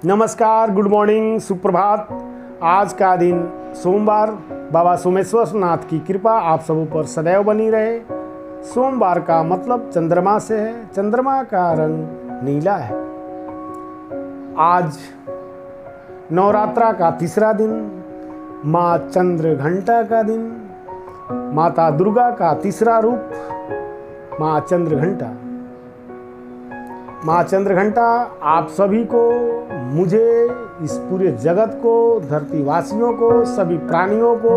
नमस्कार, good morning, सुप्रभात। आज का दिन सोमवार। बाबा सोमेश्वर नाथ की कृपा आप सबों पर सदैव बनी रहे। सोमवार का मतलब चंद्रमा से है। चंद्रमा का रंग नीला है। आज नवरात्रा का तीसरा दिन, माँ चंद्रघंटा का दिन, माता दुर्गा का तीसरा रूप माँ चंद्रघंटा। माँ चंद्रघंटा आप सभी को, मुझे, इस पूरे जगत को, धरतीवासियों को, सभी प्राणियों को,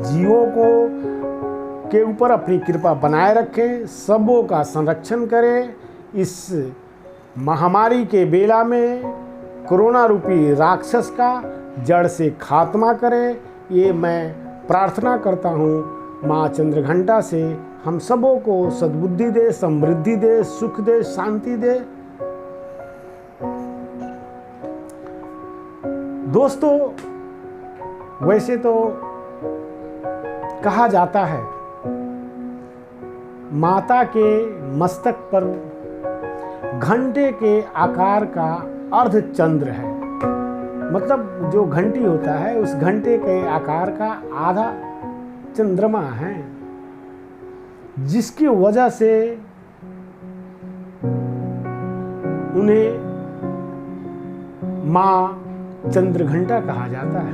जीवों को के ऊपर अपनी कृपा बनाए रखें, सबों का संरक्षण करें। इस महामारी के बेला में कोरोना रूपी राक्षस का जड़ से खात्मा करें, ये मैं प्रार्थना करता हूँ माँ चंद्रघंटा से। हम सबों को सद्बुद्धि दे, समृद्धि दे, सुख दे, शांति दे। दोस्तों, वैसे तो कहा जाता है माता के मस्तक पर घंटे के आकार का अर्धचंद्र है। मतलब जो घंटी होता है उस घंटे के आकार का आधा चंद्रमा है, जिसकी वजह से उन्हें माँ चंद्रघंटा कहा जाता है।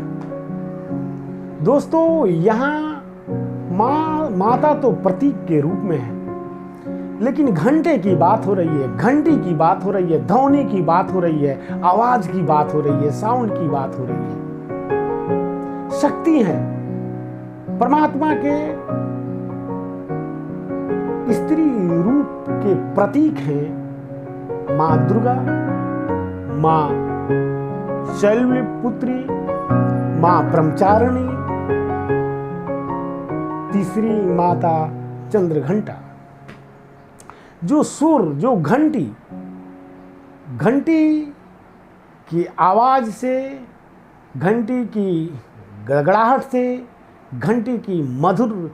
दोस्तों, यहाँ माता तो प्रतीक के रूप में है, लेकिन घंटे की बात हो रही है, घंटी की बात हो रही है, ध्वनि की बात हो रही है, आवाज की बात हो रही है, साउंड की बात हो रही है। शक्ति है, परमात्मा के स्त्री रूप के प्रतीक हैं माँ दुर्गा, माँ शैलवी पुत्री, माँ ब्रह्मचारिणी, तीसरी माता चंद्रघंटा। जो सुर, जो घंटी की आवाज से, घंटी की गड़गड़ाहट से, घंटी की मधुर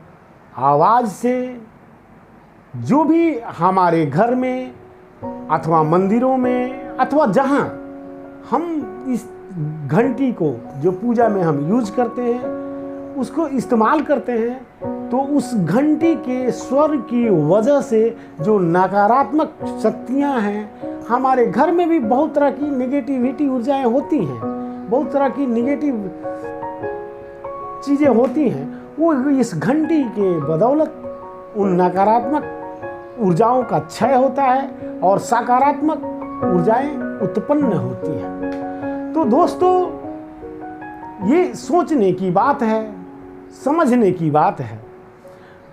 आवाज से, जो भी हमारे घर में अथवा मंदिरों में अथवा जहाँ हम इस घंटी को जो पूजा में हम यूज करते हैं उसको इस्तेमाल करते हैं, तो उस घंटी के स्वर की वजह से जो नकारात्मक शक्तियां हैं, हमारे घर में भी बहुत तरह की नेगेटिविटी ऊर्जाएं होती हैं, बहुत तरह की नेगेटिव चीज़ें होती हैं, वो इस घंटी के बदौलत उन नकारात्मक ऊर्जाओं का क्षय होता है और सकारात्मक ऊर्जाएं उत्पन्न होती हैं। तो दोस्तों, ये सोचने की बात है, समझने की बात है।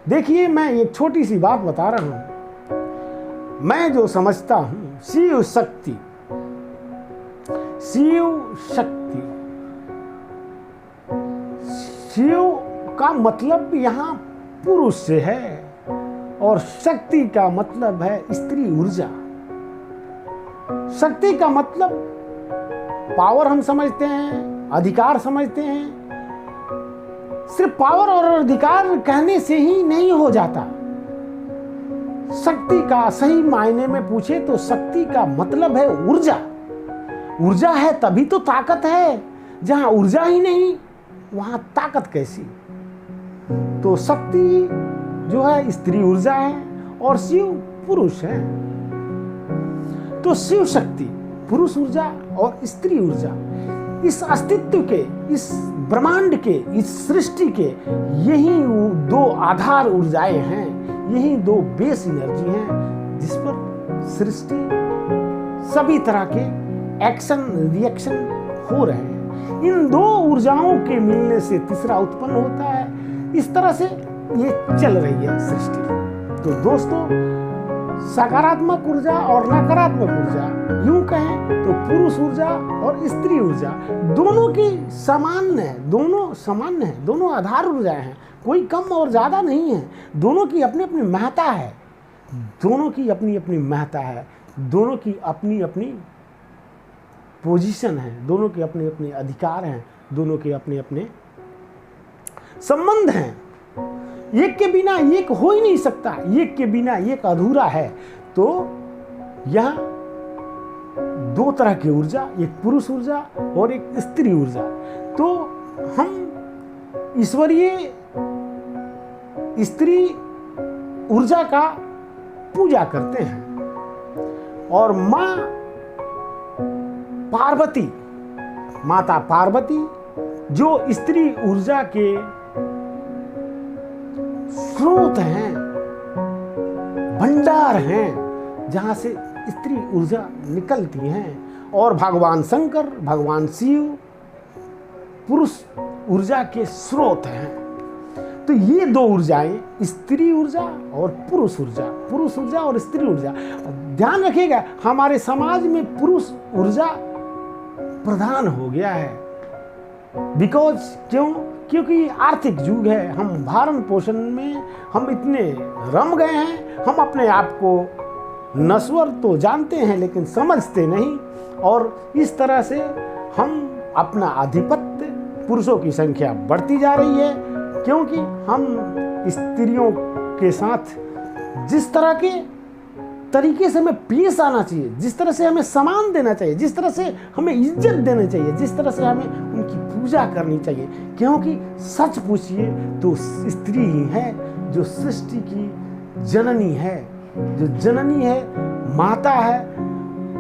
देखिए, मैं एक छोटी सी बात बता रहा हूं। मैं जो समझता हूं, शिव शक्ति शिव का मतलब यहां पुरुष से है और शक्ति का मतलब है स्त्री ऊर्जा। शक्ति का मतलब पावर हम समझते हैं, अधिकार समझते हैं। सिर्फ पावर और अधिकार कहने से ही नहीं हो जाता। शक्ति का सही मायने में पूछे तो शक्ति का मतलब है ऊर्जा। ऊर्जा है तभी तो ताकत है। जहां ऊर्जा ही नहीं वहां ताकत कैसी? तो शक्ति जो है स्त्री ऊर्जा है और शिव पुरुष है। तो शिव शक्ति, पुरुष ऊर्जा और स्त्री ऊर्जा, इस अस्तित्व के, इस ब्रह्मांड के, इस सृष्टि के यही दो आधार ऊर्जाएं हैं, यही दो बेस एनर्जी हैं जिस पर सृष्टि सभी तरह के एक्शन रिएक्शन हो रहे हैं। इन दो ऊर्जाओं के मिलने से तीसरा उत्पन्न होता है। इस तरह से ये चल रही है सृष्टि। तो दोस्तों, सकारात्मक ऊर्जा और नकारात्मक ऊर्जा, यूं कहें तो पुरुष ऊर्जा और स्त्री ऊर्जा दोनों की सामान्य है, दोनों सामान्य है, दोनों आधार ऊर्जाएं हैं, कोई कम और ज़्यादा नहीं है। दोनों की अपनी अपनी महत्ता है, दोनों की अपनी अपनी महत्ता है, दोनों की अपनी अपनी पोजीशन है, दोनों के अपने अपने अधिकार हैं, दोनों के अपने अपने संबंध हैं। एक के बिना एक हो ही नहीं सकता, एक के बिना एक अधूरा है। तो यह दो तरह की ऊर्जा, एक पुरुष ऊर्जा और एक स्त्री ऊर्जा। तो हम ईश्वरीय स्त्री ऊर्जा का पूजा करते हैं और माता पार्वती जो स्त्री ऊर्जा के स्रोत हैं, भंडार हैं, जहां से स्त्री ऊर्जा निकलती हैं, और भगवान शंकर, भगवान शिव पुरुष ऊर्जा के स्रोत हैं। तो ये दो ऊर्जाएं, स्त्री ऊर्जा और पुरुष ऊर्जा और स्त्री ऊर्जा। ध्यान रखिएगा, हमारे समाज में पुरुष ऊर्जा प्रधान हो गया है। क्योंकि आर्थिक युग है, हम भरण पोषण में हम इतने रम गए हैं, हम अपने आप को नश्वर तो जानते हैं लेकिन समझते नहीं, और इस तरह से हम अपना आधिपत्य, पुरुषों की संख्या बढ़ती जा रही है, क्योंकि हम स्त्रियों के साथ जिस तरह के तरीके से हमें पेश आना चाहिए, जिस तरह से हमें सम्मान देना चाहिए, जिस तरह से हमें इज्जत देनी चाहिए, जिस तरह से हमें उनकी पूजा करनी चाहिए, क्योंकि सच पूछिए तो स्त्री ही है जो सृष्टि की जननी है, जो जननी है, माता है।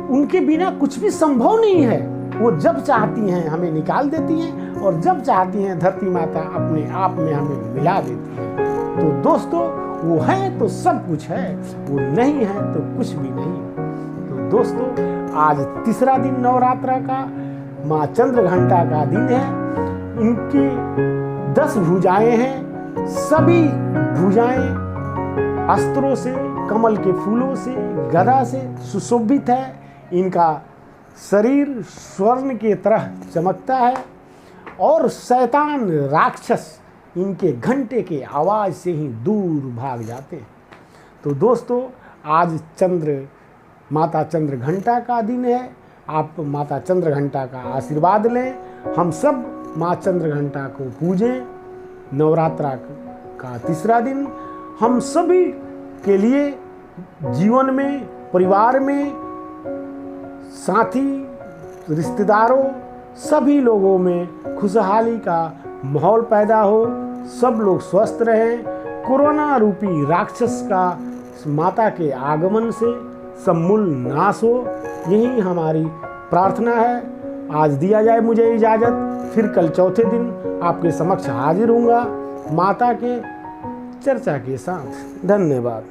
उनके बिना कुछ भी संभव नहीं है। वो जब चाहती हैं हमें निकाल देती हैं, और जब चाहती हैं धरती माता अपने आप में हमें मिला देती है। तो दोस्तों, वो है तो सब कुछ है, वो नहीं है तो कुछ भी नहीं। तो दोस्तों, आज तीसरा दिन नवरात्रा का, माँ चंद्रघंटा का दिन है। इनकी 10 भुजाएं हैं, सभी भुजाएं अस्त्रों से, कमल के फूलों से, गदा से सुशोभित है। इनका शरीर स्वर्ण की तरह चमकता है, और शैतान राक्षस इनके घंटे के आवाज़ से ही दूर भाग जाते हैं। तो दोस्तों, आज माता चंद्रघंटा का दिन है। आप माता चंद्रघंटा का आशीर्वाद लें। हम सब माँ चंद्रघंटा को पूजें। नवरात्रा का तीसरा दिन हम सभी के लिए जीवन में, परिवार में, साथी, रिश्तेदारों, सभी लोगों में खुशहाली का माहौल पैदा हो, सब लोग स्वस्थ रहें, कोरोना रूपी राक्षस का माता के आगमन से समूल नाश हो, यही हमारी प्रार्थना है। आज दिया जाए मुझे इजाज़त, फिर कल चौथे दिन आपके समक्ष हाजिर होऊंगा माता के चर्चा के साथ। धन्यवाद।